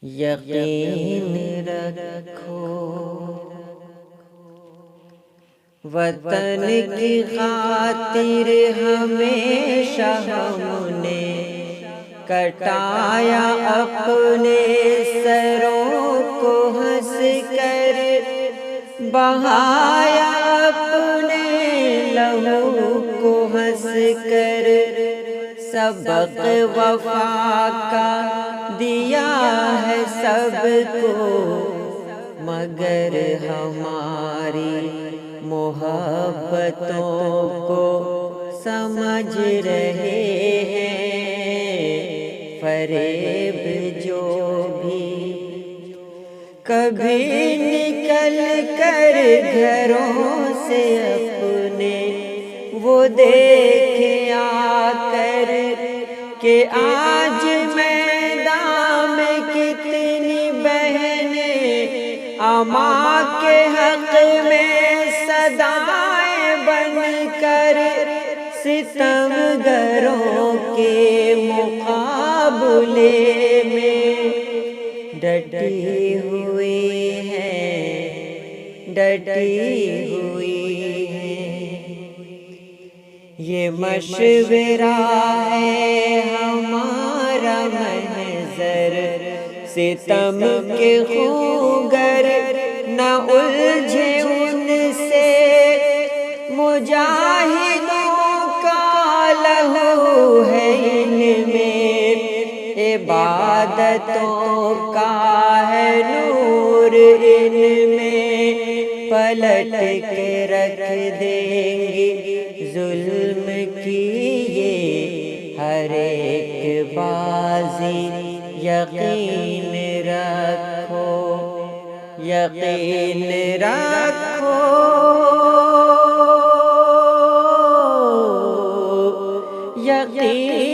یقین رکھو وطن کی خاطر ہمیشہ ہم نے کٹایا اپنے سروں کو ہنس کر، بہایا اپنے لہو کو ہنس کر، سبق وفا کا دیا ہے سب کو، مگر ہماری محبتوں کو سمجھ رہے ہیں فریب جو بھی کبھی نکل کر گھروں سے اپنے وہ دیکھے آ کر کہ آج میدان میں کتنی بہنیں اماں کے حق میں صدائیں بن کر ستم گروں کے مقابلے میں ڈٹی ہوئی ہے، ڈٹی ہوئی ہے۔ یہ مشورہ ہے ہمارا محضر ستم کے خوگر نہ الجھے ان سے، مجاہدوں کا لہو ہے ان میں، عبادتوں کا ہے نور ان میں، پلٹ کے رکھ دیں گی ظلم کی یہ ہر ایک بازی، یقین رکھو، یقین رکھو، یقین